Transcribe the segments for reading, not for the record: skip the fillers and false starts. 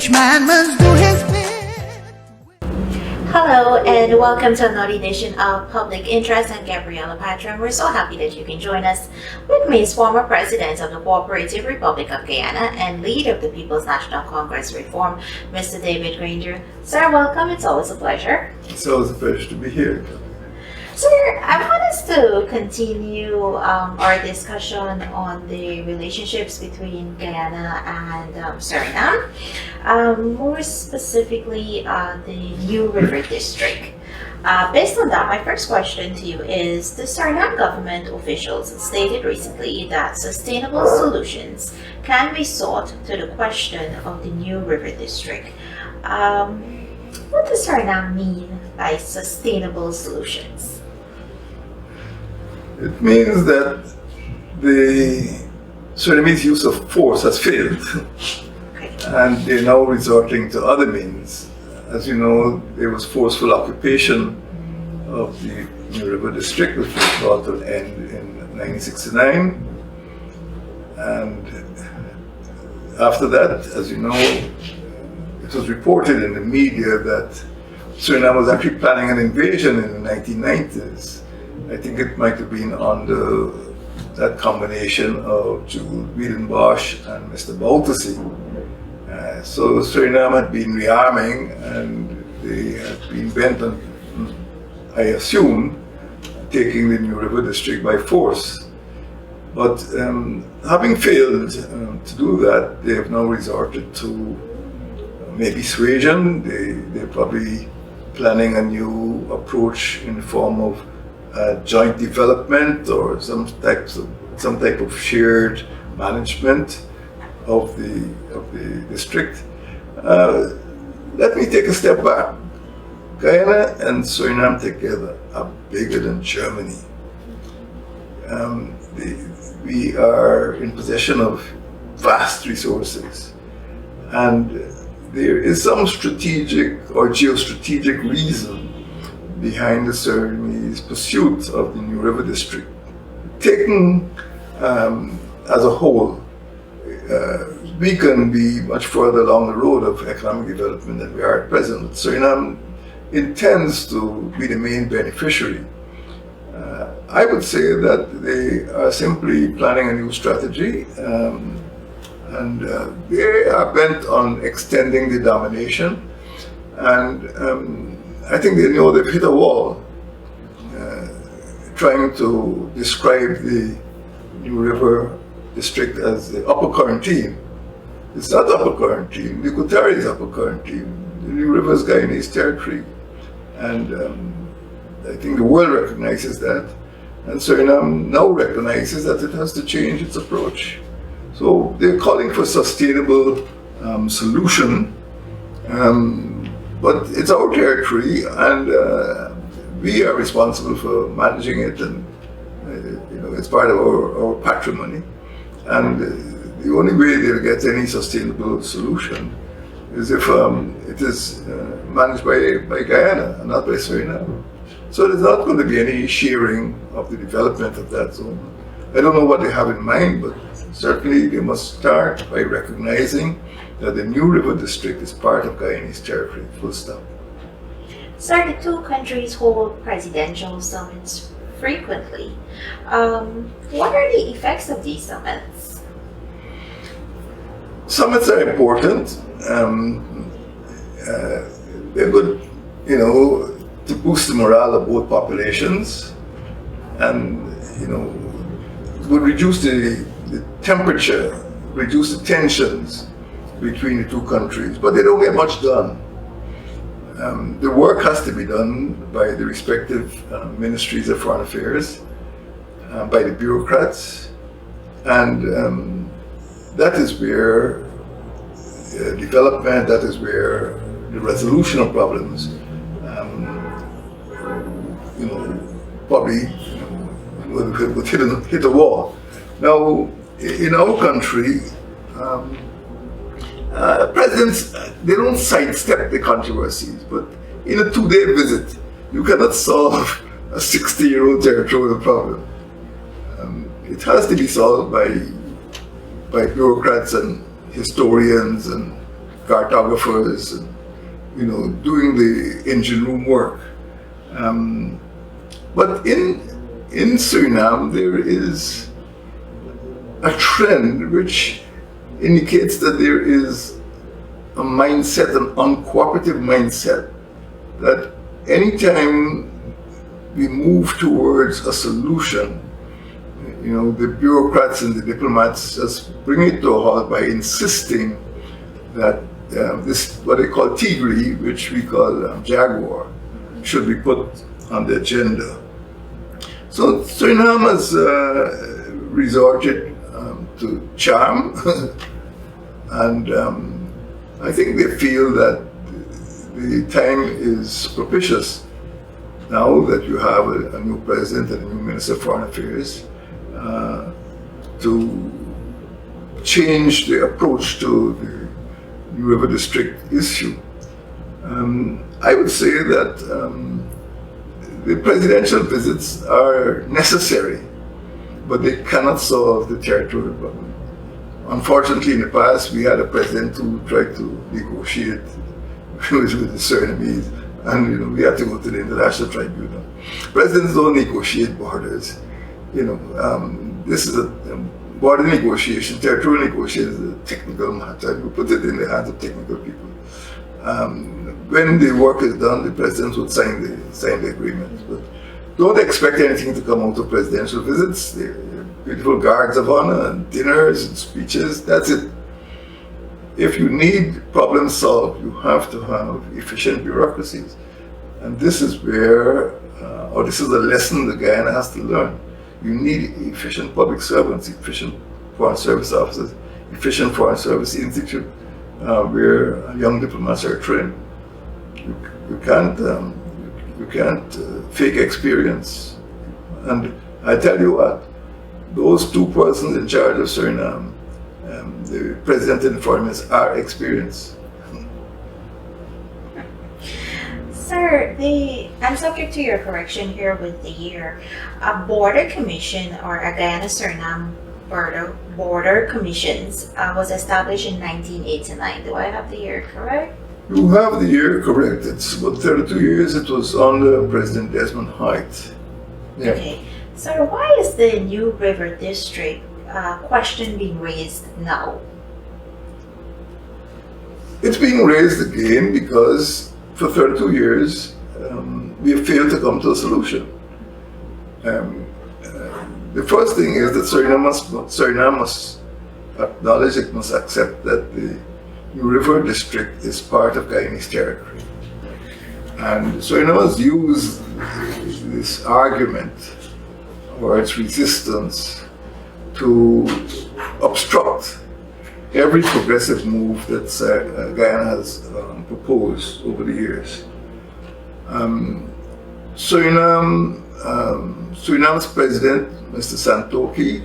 Each man must do his bit. Hello and welcome to another edition of Public Interest. I'm Gabriela Patram. We're so happy that you can join us. With me is former President of the Cooperative Republic of Guyana and leader of the People's National Congress Reform, Mr. David Granger. Sir, welcome. It's always a pleasure. It's always a pleasure to be here. Sir, I want us to continue our discussion on the relationships between Guyana and Suriname. More specifically, the New River District. Based on that, my first question to you is, the Suriname government officials stated recently that sustainable solutions can be sought to the question of the New River District. What does Suriname mean by sustainable solutions? It means that the Surinamese use of force has failed, and they're now resorting to other means. As you know, there was forceful occupation of the New River District, which was brought to an end in 1969. And after that, as you know, it was reported in the media that Suriname was actually planning an invasion in the 1990s. I think it might have been under that combination of Jules Wiedenbosch and Mr. Bouterse. So Suriname had been rearming, and they had been bent on, I assume, taking the New River District by force. But having failed to do that, they have now resorted to maybe suasion. They're probably planning a new approach in the form of joint development or some type of shared management of the district. Let me take a step back. Guyana and Suriname together are bigger than Germany. We are in possession of vast resources, and there is some strategic or geostrategic reason behind the Surinamese pursuit of the New River District. Taken as a whole, we can be much further along the road of economic development than we are at present. Suriname intends to be the main beneficiary. I would say that they are simply planning a new strategy, and they are bent on extending the domination, and I think they know they've hit a wall, trying to describe the New River District as the upper quarantine. It's not upper quarantine. The Kutari is upper quarantine. The New River is Guyanese territory. And I think the world recognizes that. And Suriname now recognizes that it has to change its approach. So they're calling for sustainable solution. But it's our territory, and we are responsible for managing it, and it's part of our patrimony. And the only way they'll get any sustainable solution is if it is managed by Guyana and not by Suriname. So there's not going to be any sharing of the development of that zone. I don't know what they have in mind, but certainly they must start by recognizing that the New River District is part of Guyanese territory, full stop. Sir, the two countries hold presidential summits frequently. What are the effects of these summits? Summits are important. They're good, to boost the morale of both populations, and, would reduce the temperature, reduce the tensions between the two countries, but they don't get much done. The work has to be done by the respective ministries of foreign affairs, by the bureaucrats, and that is where development, that is where the resolution of problems, probably would hit a wall. Now, in our country, presidents, they don't sidestep the controversies, but in a 2-day visit, you cannot solve a 60-year-old territorial problem. It has to be solved by bureaucrats and historians and cartographers, doing the engine room work. But in Suriname, there is a trend which indicates that there is a mindset, an uncooperative mindset, that anytime we move towards a solution, the bureaucrats and the diplomats just bring it to a halt by insisting that this, what they call Tigri, which we call Jaguar, should be put on the agenda. So Suriname has resorted to charm, and I think they feel that the time is propitious now that you have a new president and a new Minister of Foreign Affairs to change the approach to the New River District issue. I would say that the presidential visits are necessary, but they cannot solve the territorial problem. Unfortunately, in the past, we had a president who tried to negotiate with the Surinamese, and we had to go to the International Tribunal. Presidents don't negotiate borders. This is a border negotiation, territorial negotiation is a technical matter. We put it in the hands of technical people. When the work is done, the president would sign the agreement. But don't expect anything to come out of presidential visits. They're beautiful guards of honor and dinners and speeches. That's it. If you need problems solved, you have to have efficient bureaucracies. And this is where, or this is a lesson that Guyana has to learn. You need efficient public servants, efficient foreign service officers, efficient foreign service institute, where young diplomats are trained. You can't fake experience. And I tell you what, those two persons in charge of Suriname, the president and the foreign minister, are experienced. Sir, I'm subject to your correction here with the year. A border commission, or a Guyana-Suriname border commissions, was established in 1989. Do I have the year correct? You have the year correct. It's about 32 years. It was under President Desmond Height. Yeah. Okay. So why is the New River District question being raised now? It's being raised again because for 32 years we have failed to come to a solution. The first thing is that Suriname must acknowledge, it must accept that the New River District is part of Guyanese territory. And Suriname has used this argument or its resistance to obstruct every progressive move that Guyana has proposed over the years. Suriname's president, Mr. Santoki,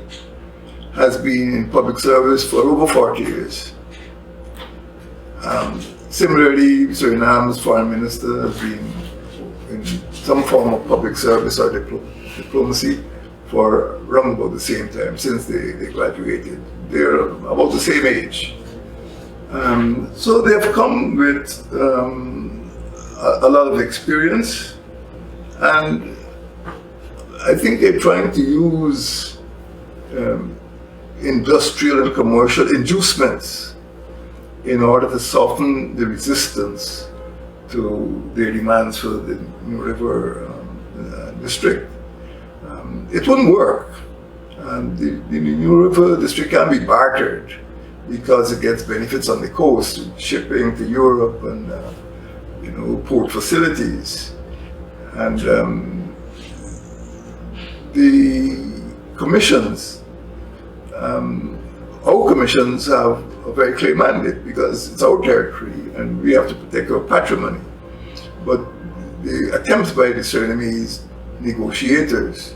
has been in public service for over 40 years. Similarly, Suriname's foreign minister has been in some form of public service or diplomacy for around about the same time, since they graduated. They're about the same age. So they have come with a lot of experience, and I think they're trying to use industrial and commercial inducements in order to soften the resistance to their demands for the New River District. It wouldn't work. The New River District can be bartered because it gets benefits on the coast, shipping to Europe and port facilities. And the commissions, our commissions have a very clear mandate because it's our territory and we have to protect our patrimony. But the attempts by the Surinamese negotiators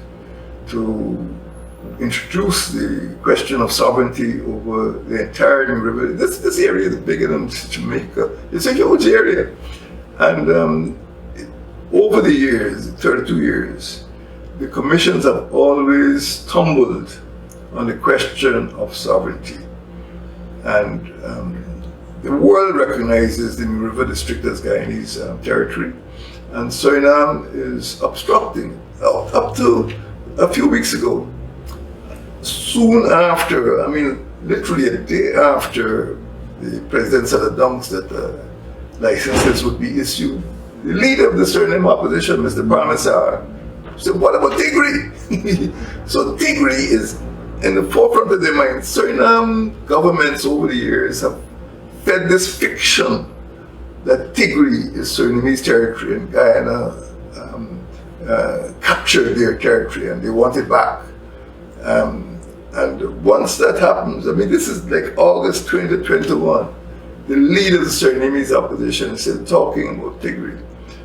to introduce the question of sovereignty over the entire New River. This area is bigger than Jamaica. It's a huge area. And over the years, 32 years, the commissions have always stumbled on the question of sovereignty. And the world recognizes the New River District as Guyanese territory, and Suriname is obstructing up to a few weeks ago. Soon after, I mean, literally a day after the president had announced that licenses would be issued, the leader of the Suriname opposition, Mr. Parmesar, said, what about Tigray? So Tigray is in the forefront of their mind. Suriname governments over the years have fed this fiction that Tigray is Surinamese territory and Guyana captured their territory and they want it back. And once that happens, I mean, this is like August 2021, the leader of the Surinamese opposition is still talking about Tigray.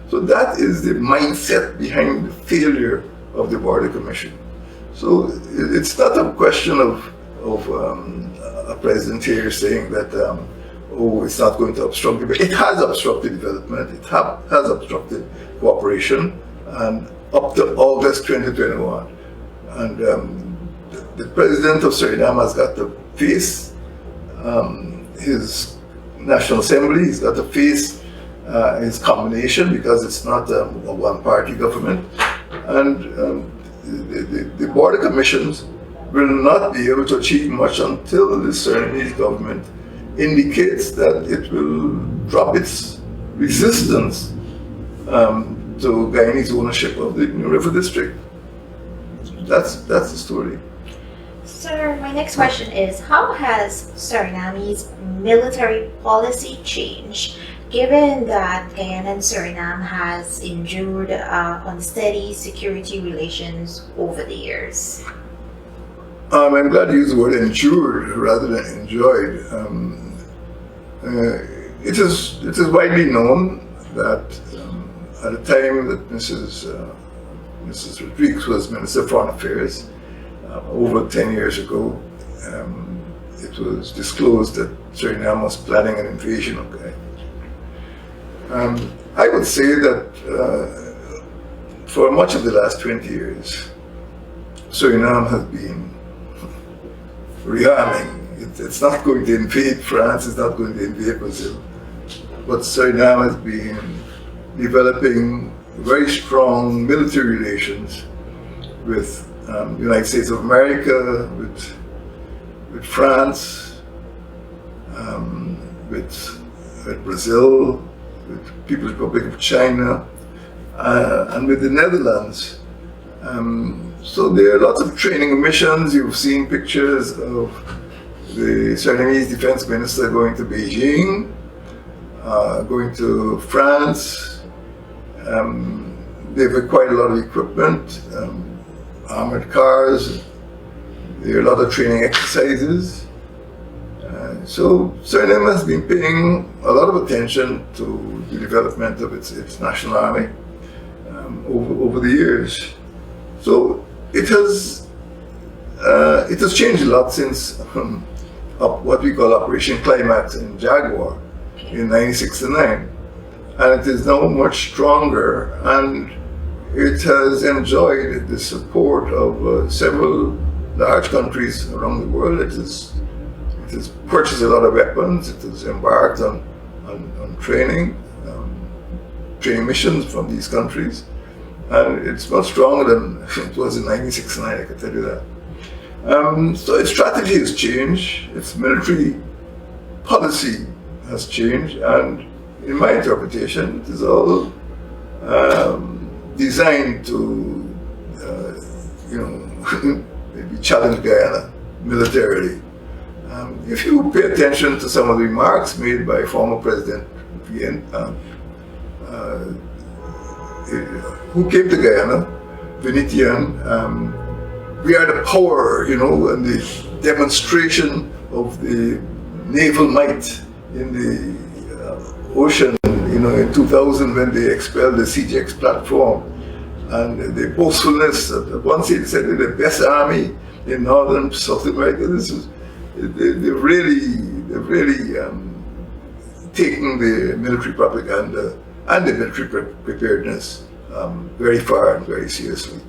So that is the mindset behind the failure of the Border Commission. So it's not a question of a president here saying that, oh, it's not going to obstruct it. It has obstructed development, it has obstructed cooperation, and up to August 2021. And the president of Suriname has got to face his National Assembly, he's got to face his combination because it's not a one-party government. And the border commissions will not be able to achieve much until the Surinamese government indicates that it will drop its resistance to Guyanese ownership of the New River District. That's the story. Sir, my next question is, how has Suriname's military policy changed given that Guyana and Suriname has endured unsteady security relations over the years? I'm glad you used the word endured rather than enjoyed. It is widely known that at the time that Mrs. Rodriguez was Minister of Foreign Affairs, over 10 years ago, it was disclosed that Suriname was planning an invasion of Guyana. I would say that for much of the last 20 years, Suriname has been rearming. It's not going to invade France, it's not going to invade Brazil. But Suriname has been developing very strong military relations with the United States of America, with France, with Brazil, with People's Republic of China, and with the Netherlands. So there are lots of training missions. You've seen pictures of the Surinamese defense minister going to Beijing, going to France. They've acquired a lot of equipment, armored cars. There are a lot of training exercises. So Suriname has been paying a lot of attention to the development of its national army over the years. So it has changed a lot since what we call Operation Climax in Jaguar in 1969, and it is now much stronger, and it has enjoyed the support of several large countries around the world. It has purchased a lot of weapons. It has embarked on training missions from these countries, and it's much stronger than it was in 1969, I can tell you that. So its strategy has changed, its military policy has changed, and in my interpretation, it is all designed to, maybe challenge Guyana militarily. If you pay attention to some of the remarks made by former President who came to Guyana, Venetian, we are the power, and the demonstration of the naval might in the ocean, in 2000 when they expelled the CGX platform, and the boastfulness. Once he said they're the best army in Northern South America. They're really taking the military propaganda and the military preparedness very far and very seriously.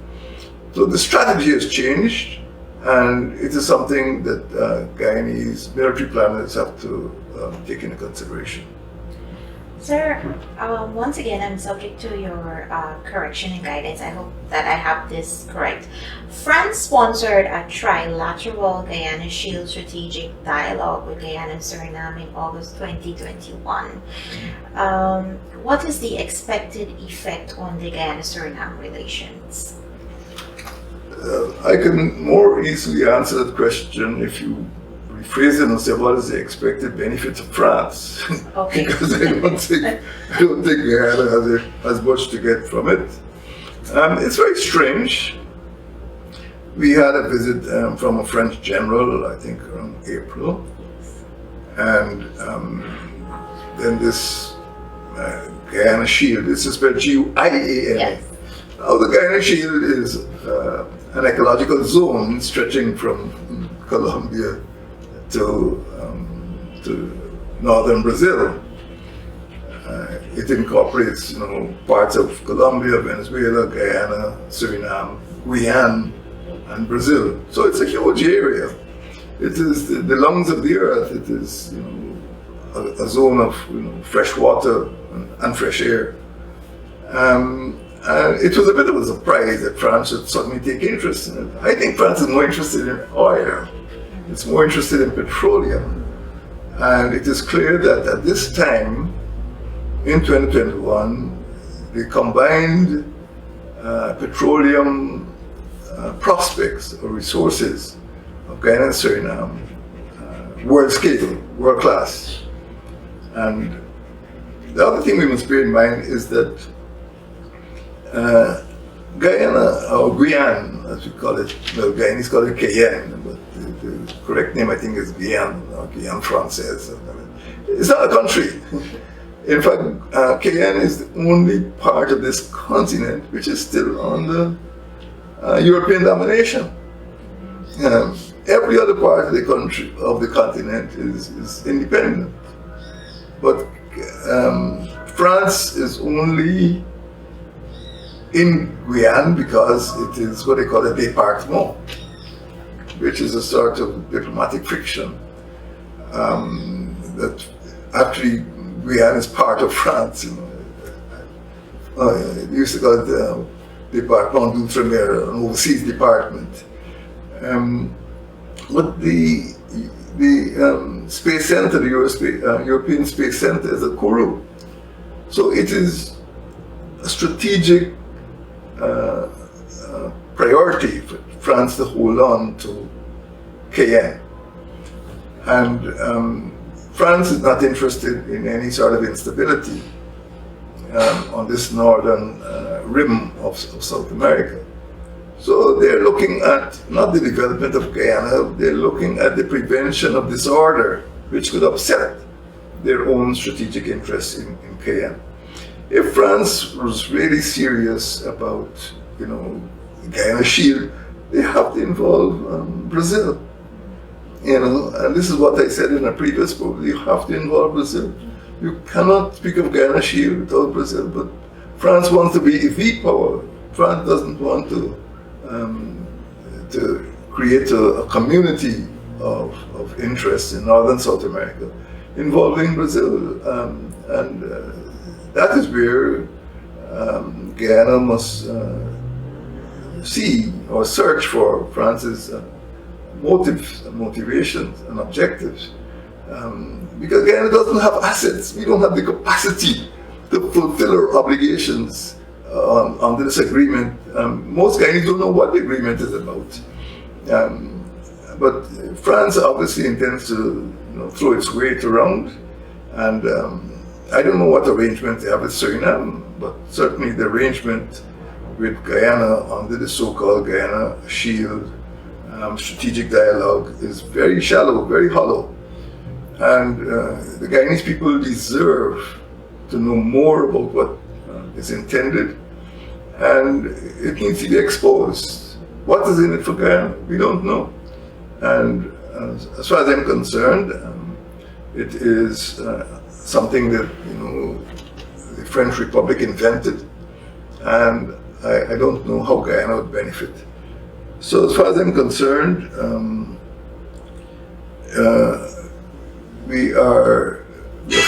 So the strategy has changed, And it is something that Guyanese military planners have to take into consideration. Sir, once again, I'm subject to your correction and guidance. I hope that I have this correct. France sponsored a trilateral Guyana Shield strategic dialogue with Guyana and Suriname in August 2021. What is the expected effect on the Guyana-Suriname relations? I can more easily answer that question if you rephrase it and say, what is the expected benefit of France? Okay. Because I don't think Guyana has much to get from it. It's very strange. We had a visit from a French general, I think around April, and then this Guyana Shield, this is spelled G-U-I-A-N. Yes. Now the Guyana Shield is an ecological zone stretching from Colombia to northern Brazil. It incorporates, parts of Colombia, Venezuela, Guyana, Suriname, Guyana, and Brazil. So it's a huge area. It is the lungs of the earth. It is, a zone of fresh water and fresh air. It was a bit of a surprise that France should suddenly take interest in it. I think France is more interested in oil. It's more interested in petroleum. And it is clear that at this time, in 2021, the combined petroleum prospects or resources of Guyana and Suriname, world scale, world class. And the other thing we must bear in mind is that Guyana, or Guyana, as we call it, well, Guyanese call it Cayenne, but the correct name I think is Guyane, or Guyane Française. It's not a country. In fact, Cayenne is the only part of this continent which is still under European domination. Every other part of the country, of the continent, is independent. But France is only in Guyane because it is what they call a département, which is a sort of diplomatic fiction. That actually Guyane is part of France. They used to call it the Département d'Outre-mer, an overseas department. But the Space Center, the European Space Center, is a Kourou. So it is a strategic priority for France to hold on to Cayenne. And France is not interested in any sort of instability on this northern rim of South America. So they're looking at not the development of Guyana, they're looking at the prevention of disorder, which could upset their own strategic interests in Cayenne. If France was really serious about, Guyana Shield, they have to involve Brazil. And this is what I said in a previous book, you have to involve Brazil. You cannot speak of Guyana Shield without Brazil, but France wants to be a V power. France doesn't want to create a community of interest in Northern South America involving Brazil. And that is where Guyana must see or search for France's motives, motivations, and objectives. Because Guyana doesn't have assets. We don't have the capacity to fulfill our obligations under this agreement. Most Guyanese don't know what the agreement is about. But France obviously intends to throw its weight around. And I don't know what arrangement they have with Suriname, but certainly the arrangement with Guyana under the so-called Guyana Shield strategic dialogue is very shallow, very hollow. And the Guyanese people deserve to know more about what is intended, and it needs to be exposed. What is in it for Guyana? We don't know. And as far as I'm concerned, it is something that the French Republic invented, and I don't know how Guyana would benefit. So as far as I'm concerned, we have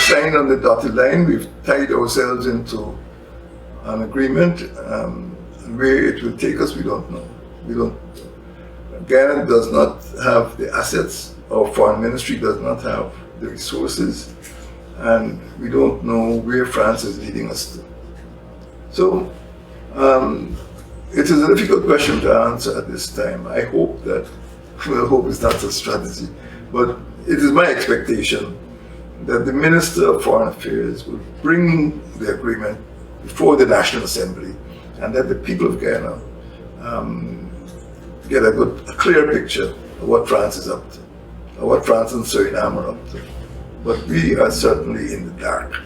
signed on the dotted line. We've tied ourselves into an agreement. Where it will take us, we don't know. Guyana does not have the assets. Our foreign ministry does not have the resources, and we don't know where France is leading us to. So it is a difficult question to answer at this time. I hope that, well, hope is not a strategy, but it is my expectation that the Minister of Foreign Affairs will bring the agreement before the National Assembly, and that the people of Guyana get a clear picture of what France is up to, or what France and Suriname are up to. But we are certainly in the dark.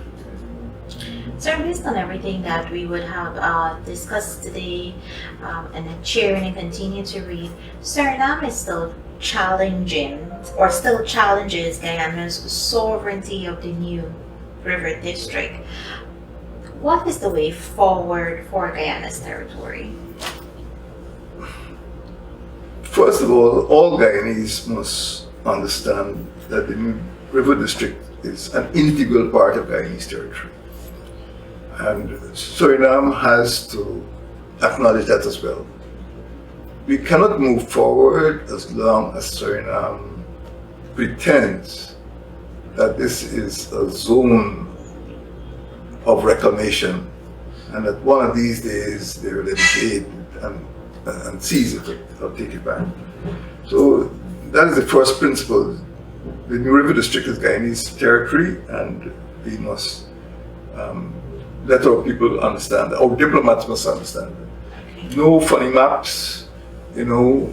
So based on everything that we would have discussed today, and then sharing and continue to read, Suriname is still challenges Guyana's sovereignty of the new river district. What is the way forward for Guyana's territory? First of all Guyanese must understand that the new river district is an integral part of Guyanese territory. And Suriname has to acknowledge that as well. We cannot move forward as long as Suriname pretends that this is a zone of reclamation, and that one of these days they will invade and seize it or take it back. So that is the first principle. The New River District is Guyanese territory, and we must let our people understand, our diplomats must understand that. No funny maps, no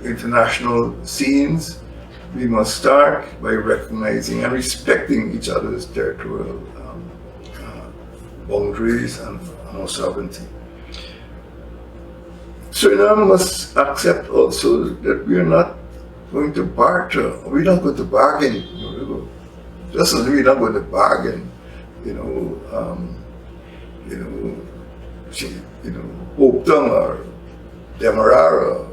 international scenes. We must start by recognizing and respecting each other's territorial boundaries and our sovereignty. Suriname must accept also that we are not going to barter. We're not going to bargain. Just as we're not going to bargain, Optung or Demerara,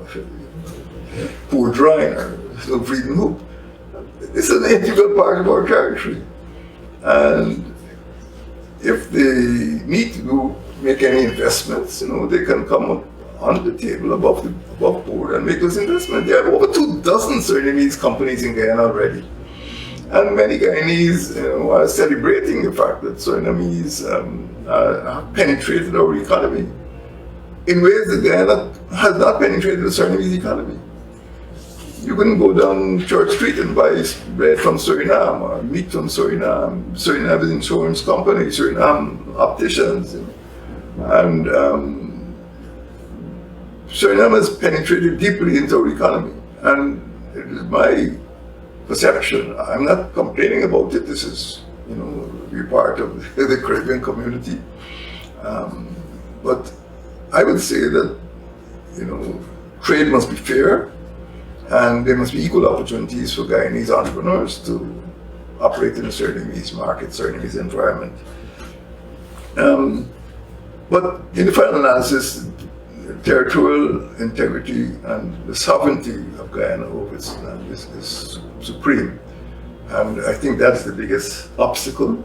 Patram or Freedom Hoop. This is an integral part of our territory. And if they need to make any investments, they can come up on the table above board and make those investments. There are over 24 Surinamese companies in Guyana already. And many Guyanese are celebrating the fact that Surinamese have penetrated our economy in ways that Guyana has not penetrated the Surinamese economy. You can go down Church Street and buy bread from Suriname or meat from Suriname. Suriname's insurance company, Suriname opticians, and Suriname has penetrated deeply into our economy. And it is my perception. I'm not complaining about it. This is, we're part of the Caribbean community. But I would say that, trade must be fair, and there must be equal opportunities for Guyanese entrepreneurs to operate in the Surinamese market, Surinamese environment. But in the final analysis, territorial integrity and the sovereignty of Guyana over its land is supreme. And I think that's the biggest obstacle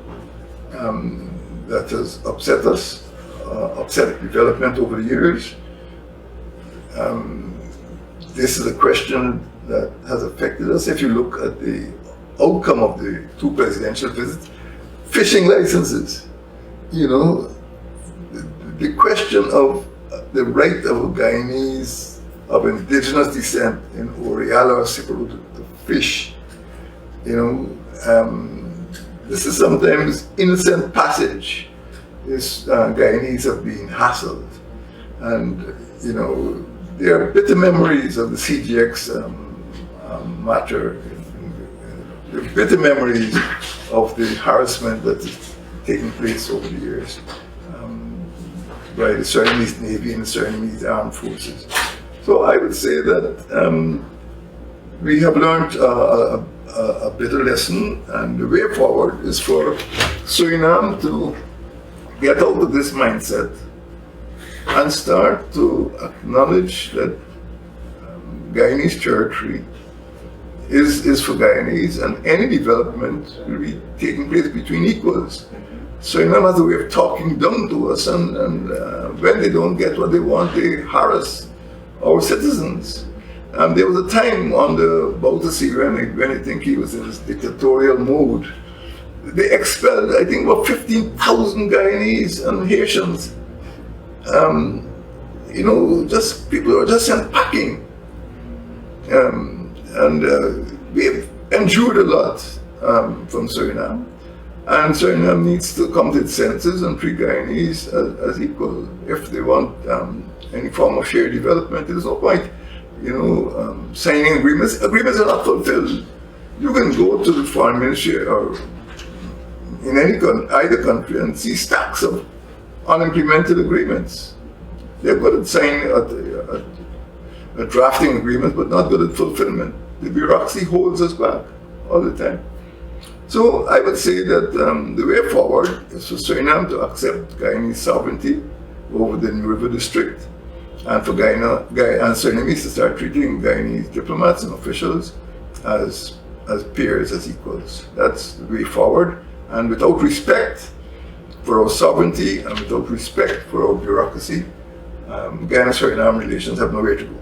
that has upset us, upset development over the years. This is a question that has affected us. If you look at the outcome of the 2 presidential visits, fishing licenses, the question of the right of Guyanese of indigenous descent in Oriala or Siparu to fish, this is sometimes innocent passage. Guyanese have been hassled, and there are bitter memories of the CGX matter. There are bitter memories of the harassment that has taken place over the years by the Surinamese Navy and the Surinamese Armed Forces. So I would say that we have learned a bitter lesson, and the way forward is for Suriname to get out of this mindset and start to acknowledge that Guyanese territory is for Guyanese, and any development will be taking place between equals. Suriname has a way of talking down to us, and when they don't get what they want, they harass our citizens. There was a time under Bouterse when I think he was in his dictatorial mode. They expelled, I think, about 15,000 Guyanese and Haitians. Just people were just sent packing. We've endured a lot from Suriname. And Suriname needs to come to its senses and treat Guyanese as equal. If they want any form of shared development, there's no point, signing agreements. Agreements are not fulfilled. You can go to the foreign ministry or in either country and see stacks of unimplemented agreements. They're good at signing a drafting agreement, but not good at fulfillment. The bureaucracy holds us back all the time. So I would say that the way forward is for Suriname to accept Guyanese sovereignty over the New River District, and for Surinamese to start treating Guyanese diplomats and officials as peers, as equals. That's the way forward. And without respect for our sovereignty and without respect for our bureaucracy, Guyana-Suriname relations have nowhere to go.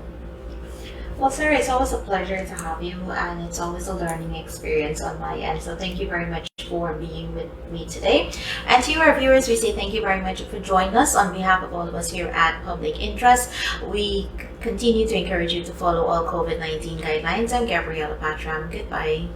Well, sir, it's always a pleasure to have you, and it's always a learning experience on my end. So thank you very much for being with me today. And to our viewers, we say thank you very much for joining us. On behalf of all of us here at Public Interest, we continue to encourage you to follow all COVID-19 guidelines. I'm Gabriela Patram. Goodbye.